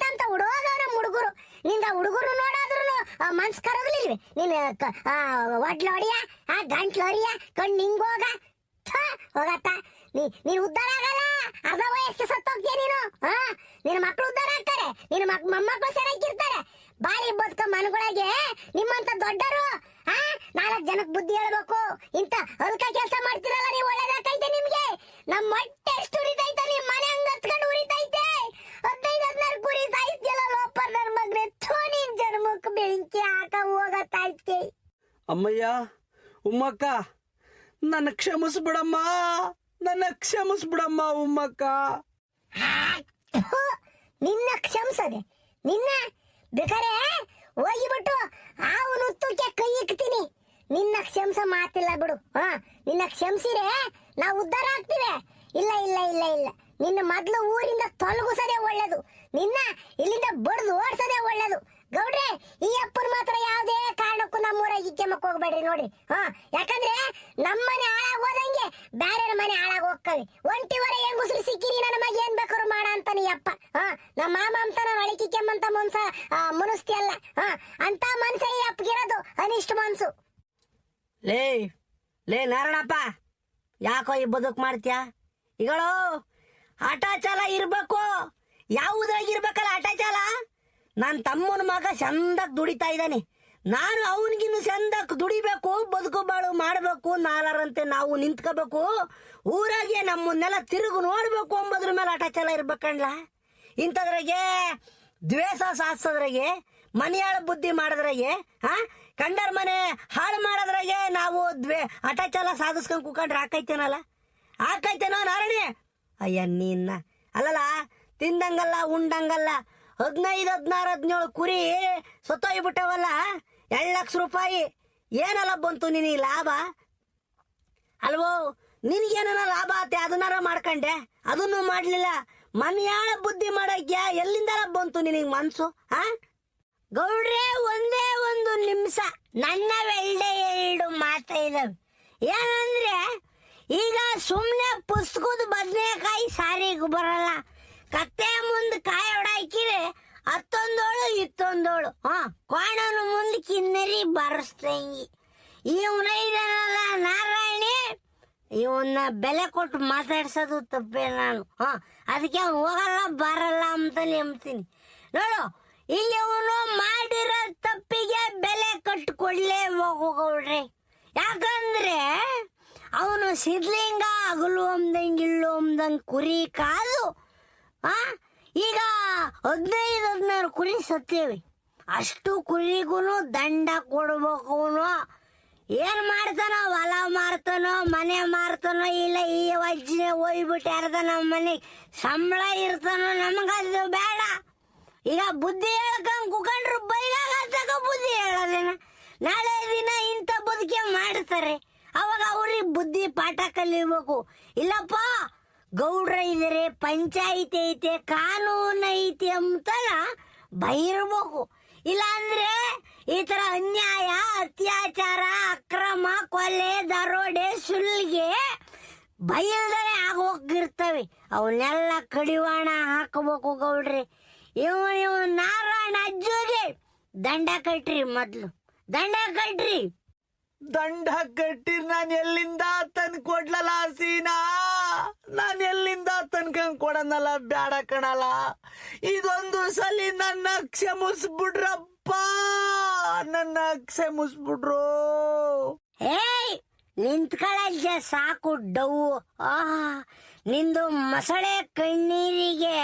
ಅಂತ ಹುಡುಗರು ನಮ್ಮ ಹುಡುಗರು. ನಿಂಗ ಹುಡುಗರು ನೋಡಾದ್ರು ಮನ್ಸ್ ಕರಗಲಿಲ್ವಿ? ನೀನ್ ಒಡ್ಲು ಹೊಡಿಯ, ಗಂಟ್ಲು ಹೊಡಿಯ, ಕಣ್ಣು ಹಿಂಗೋಗ ಹೋಗತ್ತ. ನೀನ್ ಉದ್ಧಾರ ಆಗಲ್ಲ, ಅರ್ಧ ವಯಸ್ಸು ಸತ್ತೋಗ್ತೀಯ ನೀನು. ನಿನ್ನ ಮಕ್ಳು ಉದ್ಧಾರ ಆಗ್ತಾರೆ, ನಿನ್ನ ಮೊಮ್ಮಕ್ಕಳು ಚೆನ್ನಾಗಿರ್ತಾರೆ. ಬಾಳಿ ಬದುಕ ಮನಗಳಿಗೆ ನಿಮ್ಮಂತ ದೊಡ್ಡರು 4 ಜನಕ್ಕೆ ಬುದ್ಧಿ ಹೇಳ್ಬೇಕು. ಇಂತ ಅಲ್ಕ ಕೆಲಸ ಮಾಡ್ತಿರಲ್ಲ ನೀವು, ಒಳ್ಳೇದಾಕೈತೆ ನಿಮ್ಗೆ. ನಮ್ಮ ಹೊಟ್ಟೆ ಎಷ್ಟು ಉರಿತೈತೆ, ನಿಮ್ ಮನೆ ಹಂಗ ಹತ್ಕೊಂಡು ಉರಿತೈತೆ. 15-16 ಕುರಿ ಸಾಯಿಸ್ತಿಯಲ್ಲ ಲೋಪರ್ ನನ್ ಮಗ್ರೆ. ನೀನ್ ಜನ್ಮಕ್ ಬೆಂಕಿ ಹಾಕ ಹೋಗತ್ತೈತೆ. ಅಮ್ಮಯ್ಯ, ಉಮ್ಮಕ್ಕ, ನನ್ನ ಕ್ಷಮಿಸ್ಬಿಡಮ್ಮ, ನನ್ನ ಕ್ಷಮಿಸ್ಬಿಡಮ್ಮ ಉಮ್ಮಕ್ಕ. ನಿನ್ನ ಕ್ಷಮಿಸದೆ, ನಿನ್ನ ಬೇಕಾರೆ ಹೋಗಿಬಿಟ್ಟು ಅವನು ತುಕ್ಕೆ ಕೈ ಇಕ್ತೀನಿ. ನಿನ್ನ ಕ್ಷಮಿಸ ಮಾತಿಲ್ಲ ಬಿಡು. ನಿನ್ನ ಕ್ಷಮಿಸಿರೆ ನಾವು ಉದ್ಧಾರ ಆಗ್ತೀವಿ. ಇಲ್ಲ ಇಲ್ಲ ಇಲ್ಲ ಇಲ್ಲ, ನಿನ್ನ ಮೊದ್ಲು ಊರಿಂದ ತೊಲಗಿಸೋದೇ ಒಳ್ಳೇದು, ನಿನ್ನ ಇಲ್ಲಿಂದ ಬಡ್ದು ಓಡಿಸೋದೇ ಒಳ್ಳೇದು ಗೌಡ್ರೆ. ಈ ಅಪ್ಪನ ಮಾತ್ರ ಯಾವುದೇ ಕಾರಣಕ್ಕೂ ನಮ್ಮೂರಾಗಿ ಇಕ್ಕೆಮಕ್ ಹೋಗ್ಬೇಡ್ರಿ ನೋಡ್ರಿ. ಯಾಕಂದ್ರೆ ನಮ್ಮನೆ ಹಾಳಾಗೋದಂಗೆ ಬೇರೆ ಮನೆ ಹಾಳಾಗಿ ಹೋಗ್ತವಿ. ಒಂಟಿವರೆ ಹೆಂಗುಸ್ರು ಸಿಕ್ಕಿರಿ ನನ್ನ ಮಗ ಏನ್ ಬೇಕಾದ್ರು ಮಾಡ ಅಂತಾನೆ ಅಪ್ಪ. ನಮ್ಮ ಮಾಮ ಅಂತಾನ ಒಳಕಿಕ್ಕೆಮ್ಮಂತ ಮನಸ್ತಿ ಅಲ್ಲ. ಅಂತ ಮನ್ಸ ಈ ಅಪ್ಪಗಿರೋದು ಅನಿಷ್ಟ ಮನ್ಸು. ಲೇ ಲೇ ನಾರಾಯಣಪ್ಪ, ಯಾಕೋ ಈ ಬದುಕು ಮಾಡ್ತೀಯ? ಈಗಳು ಆಟ ಚಾಲ ಇರ್ಬೇಕು, ಯಾವುದ್ರಾಗಿರ್ಬೇಕಲ್ಲ ಆಟ ಚಾಲ. ನನ್ನ ತಮ್ಮನ ಮಗ ಚಂದಕ್ ದುಡಿತಾ ಇದ್ದಾನೆ, ನಾನು ಅವನಿಗಿನ್ನು ಚಂದಕ್ ದುಡಿಬೇಕು, ಬದುಕು ಬಾಳು ಮಾಡಬೇಕು, ನಾಲರಂತೆ ನಾವು ನಿಂತ್ಕೋಬೇಕು, ಊರಾಗೆ ನಮ್ಮನ್ನೆಲ್ಲ ತಿರುಗು ನೋಡ್ಬೇಕು ಅಂಬೋದ್ರ ಮೇಲೆ ಆಟ ಚಾಲ ಇರ್ಬೇಕಂಡ್ಲ. ಇಂಥದ್ರಾಗೆ ದ್ವೇಷ ಸಾಧಿಸೋದ್ರಾಗೆ, ಮನೆಯಾಳ ಬುದ್ಧಿ ಮಾಡೋದ್ರಾಗೆ, ಕಂಡರ ಮನೆ ಹಾಳು ಮಾಡೋದ್ರಾಗೆ ನಾವು ಆಟ ಚಾಲ ಸಾಧಿಸ್ಕೊಂಡು ಕೂಕೊಂಡ್ರೆ ಆಕೈತೇನೋ ನಾರಾಯಣಿ? ಅಯ್ಯ ನಿನ್ನ ಅಲ್ಲಲ್ಲ, ತಿಂದಂಗಲ್ಲ ಉಂಡಂಗಲ್ಲ, 15, 16, 17 ಕುರಿ ಸತ್ತೋಗ್ಬಿಟ್ಟವಲ್ಲ, 2 ಲಕ್ಷ ರೂಪಾಯಿ ಏನಲ್ಲ ಬಂತು ನಿನಗೆ ಲಾಭ ಅಲ್ವೋ? ನಿನಗೇನ ಲಾಭ ಆತೆ ಅದನ್ನಾರ ಮಾಡ್ಕೊಂಡೆ, ಅದನ್ನು ಮಾಡ್ಲಿಲ್ಲ. ಮನೆಯಾಳ ಬುದ್ಧಿ ಮಾಡಕ್ಯ ಎಲ್ಲಿಂದಲ್ಲ ಬಂತು ನಿನಗೆ ಮನ್ಸು? ಗೌಡ್ರೆ, ಒಂದೇ ಒಂದು ನಿಮಿಷ, ನನ್ನ ವೆಲ್ಡೆ 2 ಮಾತಾ ಇದಾವೆ. ಏನಂದ್ರೆ, ಈಗ ಸುಮ್ಮನೆ ಪುಸ್ತಕದ ಬದನೆಕಾಯಿ ಸಾರಿಗೆ ಬರಲ್ಲ, ಕತ್ತೆ ಮುಂದೆ ಕಾಯಿ ಹೊಡಾಕಿರೆ 11 ಇತ್ತೊಂದೋಳು, ಕೋಣನ ಮುಂದೆ ಕಿನ್ನರಿ ಬರಸ್ತಂಗಿ. ಇವನ ಇದನ್ನಲ್ಲ ನಾರಾಯಣಿ, ಇವನ್ನ ಬೆಲೆ ಕೊಟ್ಟು ಮಾತಾಡ್ಸೋದು ತಪ್ಪೇ ನಾನು. ಅದಕ್ಕೆ ಅವ್ನು ಹೋಗಲ್ಲ ಬರಲ್ಲ ಅಂತ ನಂಬ್ತೀನಿ. ನೋಡು, ಈಗ ಇವನು ಮಾಡಿರೋ ತಪ್ಪಿಗೆ ಬೆಲೆ ಕಟ್ಕೊಡ್ಲೇ ಹೋಗೌಡ್ರಿ. ಯಾಕಂದ್ರೆ ಅವನು ಸಿದ್ಲಿಂಗ ಹಗಲು ಅಂದಂಗೆ ಇಳ್ಳು ಅಂದಂಗೆ ಕುರಿ ಕಾದು ಈಗ 15, 16 ಕುರಿ ಸತ್ತೇವೆ. ಅಷ್ಟು ಕುರಿಗೂ ದಂಡ ಕೊಡ್ಬೇಕು. ಅವನು ಏನ್ ಮಾಡ್ತಾನೋ, ಹೊಲ ಮಾರ್ತಾನೋ, ಮನೆ ಮಾರ್ತಾನೋ, ಇಲ್ಲ ಈ ವಜ್ಜೆ ಹೋಗ್ಬಿಟ್ಟು ಯಾರದ ನಮ್ಮ ಮನೆಗೆ ಸಂಬಳ ಇರ್ತಾನೋ, ನಮಗದು ಬೇಡ. ಈಗ ಬುದ್ಧಿ ಹೇಳ್ಕೊಂಡ್ ಕುಕೊಂಡ್ರು ಬೈಲಾಗ ಬುದ್ಧಿ ಹೇಳೋದೇನ? ನಾಳೆ ದಿನ ಇಂಥ ಬದುಕೆ ಮಾಡ್ತಾರೆ, ಅವಾಗ ಅವ್ರಿಗೆ ಬುದ್ಧಿ ಪಾಠ ಕಲಿಬೇಕು. ಇಲ್ಲಪ್ಪ, ಗೌಡ್ರ ಇದಾರೆ, ಪಂಚಾಯಿತಿ ಐತೆ, ಕಾನೂನು ಐತಿ ಅಂತನ ಬೈರ್ಬೇಕು. ಇಲ್ಲ ಅಂದ್ರೆ ಈ ತರ ಅನ್ಯಾಯ, ಅತ್ಯಾಚಾರ, ಅಕ್ರಮ, ಕೊಲೆ, ದರೋಡೆ, ಸುಳ್ಳಿಗೆ ಬೈಲ್ದರೆ ಆಗೋಗಿರ್ತವೆ. ಅವನ್ನೆಲ್ಲ ಕಡಿವಾಣ ಹಾಕಬೇಕು ಗೌಡ್ರಿ. ಇವ ನಾರಾಯಣ ಅಜ್ಜುಗೆ ದಂಡ ಕಟ್ರಿ, ಮೊದ್ಲು ದಂಡ ಕಟ್ರಿ. ದಂಡ ಕಟ್ಟಿರ್ ನಾನು ಎಲ್ಲಿಂದ ತಂದು ಕೊಡ್ಲಲ್ಲ ಸೀನಾ? ನಾನು ಎಲ್ಲಿಂದ ತನ್ಕಂಗ್ ಕೊಡನಲ್ಲ, ಬ್ಯಾಡ ಕಣಲ್ಲ. ಇದೊಂದು ಸಲಿ ನನ್ನ ಕ್ಷಮಿಸ್ಬಿಡ್ರಪ್ಪ, ನನ್ನ ಕ್ಷಮಿಸ್ಬಿಡ್ರು. ಏಯ್ ನಿಂತ್ಕೊಳ್ಳಜ್ಜ ಸಾಕು ಡವ್ವು. ನಿಂದು ಮೊಸಳೆ ಕಣ್ಣೀರಿಗೆ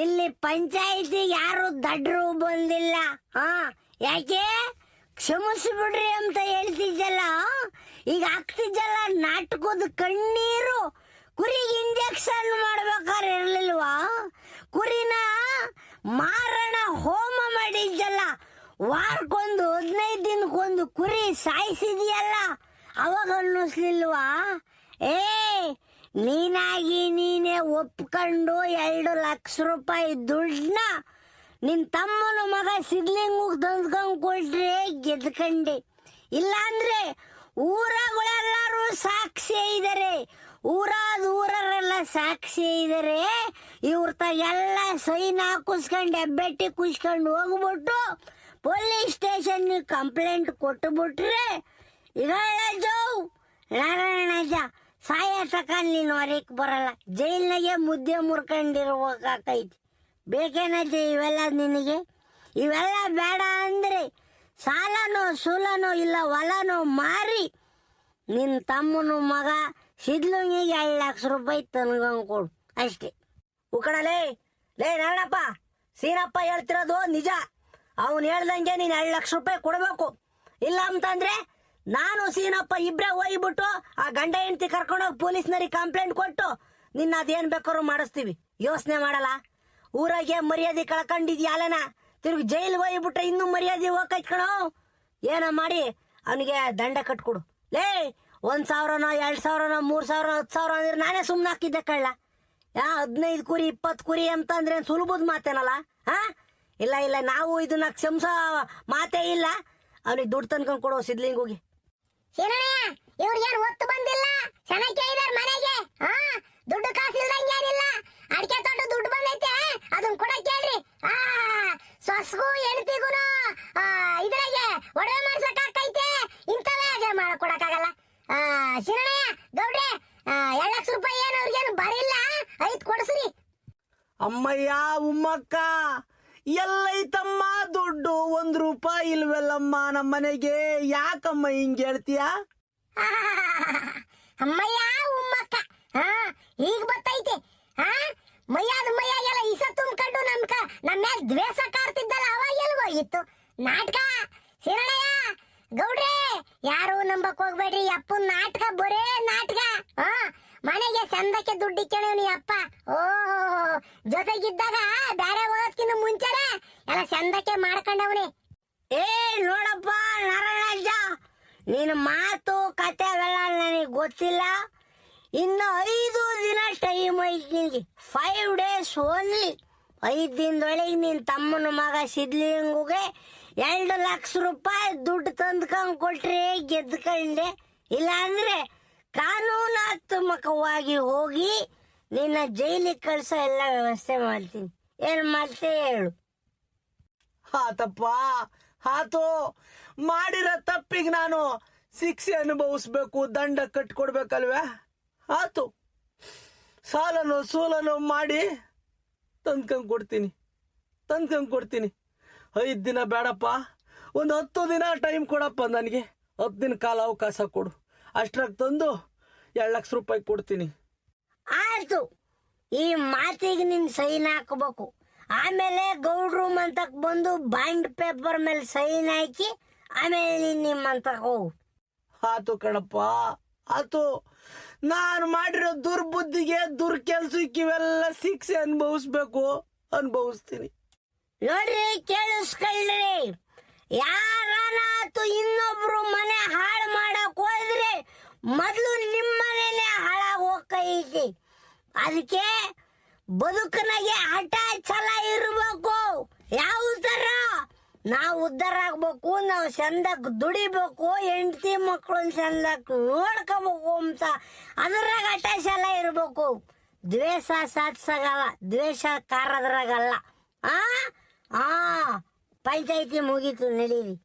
ಇಲ್ಲಿ ಪಂಚಾಯಿತಿಗೆ ಯಾರು ದಡ್ರು ಬಂದಿಲ್ಲ. ಯಾಕೆ ಕ್ಷಮಿಸ್ಬಿಡ್ರಿ ಅಂತ ಹೇಳ್ತಿದ್ದಲ್ಲ, ಈಗ ಆಗ್ತಿದ್ದಲ್ಲ ನಾಟಕದ ಕಣ್ಣೀರು. ಕುರಿಗೆ ಇಂಜೆಕ್ಷನ್ ಮಾಡ್ಬೇಕಾದ್ರೆ ಇರ್ಲಿಲ್ವಾ? ಕುರಿನ ಮಾರಣ ಹೋಮ ಮಾಡಿದ್ದಲ್ಲ, ವಾರಕ್ಕೊಂದು 15 ದಿನಕ್ಕೊಂದು ಕುರಿ ಸಾಯಿಸಿದ್ಯಲ್ಲ, ಅವಾಗ ಅನ್ನಿಸ್ಲಿಲ್ವಾ? ನೀನಾಗಿ ನೀನೇ ಒಪ್ಕೊಂಡು 2 ಲಕ್ಷ ರೂಪಾಯಿ ದುಡ್ಡನ್ನ ನಿನ್ ತಮ್ಮನ ಮಗ ಸಿದ್ಲಿಂಗ್ ತಂದ್ಕೊಂಡ್ ಕೊಟ್ರೆ ಗೆದ್ಕಂಡೆ. ಇಲ್ಲಾಂದ್ರೆ ಊರಗಳೆಲ್ಲರೂ ಸಾಕ್ಷಿ ಇದಾರೆ, ಊರರೆಲ್ಲ ಸಾಕ್ಷಿ ಇದಾರೆ. ಇವ್ರ ಎಲ್ಲ ಸೈನ್ ಹಾಕಿಸ್ಕೊಂಡು ಹೆಬ್ಬೆಟ್ಟಿ ಕುಸ್ಕೊಂಡು ಹೋಗ್ಬಿಟ್ಟು ಪೊಲೀಸ್ ಸ್ಟೇಷನ್ ಕಂಪ್ಲೇಂಟ್ ಕೊಟ್ಟುಬಿಟ್ರೆ, ಈಗ ನಾರಾಯಣಜ್ಜ ಸಾಯ ತಕ ನೀನು ಹೊರಕ್ ಬರಲ್ಲ, ಜೈಲ್ನಾಗೆ ಮುದ್ದೆ ಮುರ್ಕೊಂಡಿರ್ಬೇಕಾಕೈತಿ. ಬೇಕೇನಜ್ಜ ಇವೆಲ್ಲ ನಿನಗೆ? ಇವೆಲ್ಲ ಬೇಡ ಅಂದ್ರೆ ಸಾಲನೋ ಸೂಲನೋ ಇಲ್ಲ ಹೊಲನೋ ಮಾರಿ ನಿನ್ನ ತಮ್ಮನ ಮಗ ಸಿದ್ಲುಂಗಿಗೆ 2 ಲಕ್ಷ ರೂಪಾಯಿ ತನ್ಗಂಗ್ ಕೊಡು ಅಷ್ಟೇ. ಉಕಣಲೇ ನಾರಾಯಣಪ್ಪ, ಸೀನಪ್ಪ ಹೇಳ್ತಿರೋದು ನಿಜ. ಅವನು ಹೇಳ್ದಂಗೆ ನೀನು 2 ಲಕ್ಷ ರೂಪಾಯಿ ಕೊಡಬೇಕು. ಇಲ್ಲ ಅಂತಂದ್ರೆ ನಾನು ಸೀನಪ್ಪ ಇಬ್ರೇ ಹೋಗ್ಬಿಟ್ಟು ಆ ಗಂಡ ಹೆಂಡತಿ ಕರ್ಕೊಂಡೋಗಿ ಪೊಲೀಸ್ನರಿಗೆ ಕಂಪ್ಲೇಂಟ್ ಕೊಟ್ಟು ನಿನ್ನ ಅದೇನ್ ಬೇಕಾದ್ರು ಮಾಡಿಸ್ತೀವಿ. ಯೋಚನೆ ಮಾಡಲ್ಲ. ಊರಾಗೆ ಮರ್ಯಾದೆ ಕಳ್ಕೊಂಡಿದ್ಯಾಲನ, ತಿರುಗಿ ಜೈಲ್ಗೆ ಹೋಗ್ಬಿಟ್ರೆ ಇನ್ನೂ ಮರ್ಯಾದೆ ಹೋಗೈತ್ ಕಣೋ. ಏನೋ ಮಾಡಿ ಅವನಿಗೆ ದಂಡ ಕಟ್ಕೊಡು. 1,000ನೋ 2,000ನೋ 3,000 10,000 ಅಂದ್ರೆ ನಾನೇ ಸುಮ್ಮನೆ ಹಾಕಿದ್ದೆ ಕಳ್ಳ. 15 ಕುರಿ 20 ಕುರಿ ಅಂತಂದ್ರೆ ಸುಲಭದ ಮಾತೇನಲ್ಲ. ಇಲ್ಲ ನಾವು ಇದನ್ನ ಕ್ಷಮಿಸೋ ಮಾತೇ ಇಲ್ಲ. ಅವನಿಗೆ ದುಡ್ಡು ತನ್ಕೊಂಡ್ ಕೊಡೋ ಸಿದ್ಲಿಂಗ್ ಹೋಗಿ. ಇವ್ರಿಗೇನು ಒತ್ತು ಬಂದಿಲ್ಲ, ಚೆನ್ನಾಗಿ ಇದಾರೆ ಮನೆಗೆ. ದುಡ್ಡು ಕಾಸು ಇಲ್ದಂಗೆ ಏನಿಲ್ಲ, ಅಡಿಕೆ ತೋಟ ದುಡ್ಡು ಬಂದೈತೆ, ಅದನ್ನ ಕೊಡಕ್ ಕೇಳ್ರಿ. ಸೊಸಗೂ ಹೆಂಡತಿಗೂನು ಇದ್ರಾಗೆ ಒಡವೆ ಮಾಡ್ಸಕ್ ಆಕೈತೆ. ಇಂಥವೇ ಕೊಡಕ್ಕಾಗಲ್ಲ. ಶಿರಣ್ಣಯ್ಯ ಗೌಡ್ರೆ 2 ಲಕ್ಷ ರೂಪಾಯಿ ಏನು ಅವ್ರಿಗೇನು ಬರಿಲ್ಲ, ಐತ್ ಕೊಡ್ಸ್ರಿ. ಅಮ್ಮಯ್ಯ ಉಮ್ಮಕ್ಕ ಎಲ್ಲೈತಮ್ಮ ದುಡ್ಡು, 1 ರೂಪಾಯಿ ಇಲ್ವಲ್ಲಮ್ಮ ನಮ್ಮ ಮನೆಗೆ. ಯಾಕಮ್ಮ ಹಿಂಗೆ ಹೇಳ್ತೀಯ? ಅಮ್ಮಯ್ಯ ಉಮ್ಮಕ್ಕ ಈಗ ಗೊತ್ತೈತೆ. ಮೈಯಾಗೆಲ್ಲ ಇಸ ತುಂಬ್ಕೊಂಡು ನಮ್ಮ ಮೇಲೆ ದ್ವೇಷ ಕಾರ್ತಿದ್ದಲ್ಲ, ಅವಾಗ ಎಲ್ಗೋಗಿತ್ತು ನಾಟಕ? ಶಿರಣ್ಣಯ್ಯ ಗೌಡ್ರೆ ಯಾರು ನಂಬಕ್ ಹೋಗ್ಬೇಡ್ರಿ, ಅಪ್ಪನ್ ನಾಟಕ ಬರೇ ನಾಟಕ. ಮನೆಗೆ ಚಂದಕ್ಕೆ ದುಡ್ಡು ಇಕ್ಕಣವ್ನಿ ಅಪ್ಪ. ಓ ಜೊತೆಗಿದ್ದಾಗ ಬ್ಯಾರೆ ಹೋಗೋದ್ಕಿಂತ ಮುಂಚೆನೆ ಎಲ್ಲ ಚಂದಕ್ಕೆ ಮಾಡ್ಕೊಂಡವ್ನಿ. ಏ ನೋಡಪ್ಪ ನಾರಾಯಣಜ್ಜ, ನಿನ್ನ ಮಾತು ಕತೆಗಳ ನನಗೆ ಗೊತ್ತಿಲ್ಲ. ಇನ್ನು 5 ದಿನ ಟೈಮ್ ಐತಿ ನಿನಗೆ, 5 days ಓನ್ಲಿ. 5 ದಿನದೊಳಗೆ ನಿನ್ನ ತಮ್ಮನ ಮಗ ಸಿದ್ಲಿಂಗುಗೆ 2 ಲಕ್ಷ ರೂಪಾಯಿ ದುಡ್ಡು ತಂದ್ಕೊಂಡ್ ಕೊಟ್ರೆ ಗೆದ್ಕೊಂಡೆ. ಇಲ್ಲ ಅಂದ್ರೆ ಕಾನೂನಾತ್ಮಕವಾಗಿ ಹೋಗಿ ನಿನ್ನ ಜೈಲಿಗೆ ಕಳ್ಸೋ ಎಲ್ಲ ವ್ಯವಸ್ಥೆ ಮಾಡ್ತೀನಿ. ಏನ್ ಮಾಡ್ತೇ ಹೇಳು? ಆತಪ್ಪ ಆತು, ಮಾಡಿರೋ ತಪ್ಪಿಗೆ ನಾನು ಶಿಕ್ಷೆ ಅನುಭವಿಸ್ಬೇಕು, ದಂಡ ಕಟ್ಕೊಡ್ಬೇಕಲ್ವೇ? ಆತು, ಸಾಲನು ಸೂಲನು ಮಾಡಿ ತಂದ್ಕೊಂಡ್ ಕೊಡ್ತೀನಿ. 5 ದಿನ ಬೇಡಪ್ಪ, ಒಂದು 10 ದಿನ ಟೈಮ್ ಕೊಡಪ್ಪ ನನಗೆ. 10 ದಿನ ಕಾಲ ಅವಕಾಶ ಕೊಡು, ಅಷ್ಟ್ರಾಗ ತಂದು 2 ಲಕ್ಷ ರೂಪಾಯಿ ಕೊಡ್ತೀನಿ. ಆಯ್ತು, ಈ ಮಾತಿಗೆ ನಿನ್ ಸೈನ್ ಹಾಕಬೇಕು. ಆಮೇಲೆ ಗೌಡ್ರು ಮಂತಕ್ ಬಂದು ಬಾಂಡ್ ಪೇಪರ್ ಮೇಲೆ ಸೈನ್ ಹಾಕಿ ಆಮೇಲೆ ನೀನ್ ನಿಮ್ಮ ಮಂತಕ್ ಹೋಗು. ಆತು ಕಣಪ್ಪ ಆತು, ನಾನು ಮಾಡಿರೋ ದುರ್ಬುದ್ಧಿಗೆ ದುರ್ಕೆಲ್ಸಕ್ಕೆ ಇವೆಲ್ಲ ಶಿಕ್ಷೆ ಅನುಭವಿಸ್ತೀನಿ. ನೋಡ್ರಿ, ಕೇಳಿಸ್ಕೊಳ್ಳ್ರಿ, ಯಾರನಾತು ಇನ್ನೊಬ್ರು ಮನೆ ಹಾಳು ಮಾಡಕ್ ಹೋದ್ರೆ ಮೊದ್ಲು ನಿಮ್ಮ ಮನೆನೇ ಹಾಳಾಗಿ ಹೋಗ್ತೈತಿ. ಅದಕ್ಕೆ ಬದುಕನಾಗೆ ಹಠ ಛಲ ಇರ್ಬೇಕು. ಯಾವ ತರ ನಾವು ಉದ್ಧಾರ ಆಗ್ಬೇಕು, ನಾವು ಚಂದಕ್ ದುಡಿಬೇಕು, ಹೆಂಡತಿ ಮಕ್ಕಳನ್ನ ಚಂದಕ್ ನೋಡ್ಕೋಬೇಕು ಅಂತ ಅದ್ರಾಗ ಹಠ ಛಲ ಇರ್ಬೇಕು. ದ್ವೇಷ ಸಾಧಿಸಾಗಲ್ಲ, ದ್ವೇಷ ಕಾರದ್ರಾಗಲ್ಲ. ಪಂಚಾಯ್ತಿ ಮುಗೀತು, ನಡೀರಿ.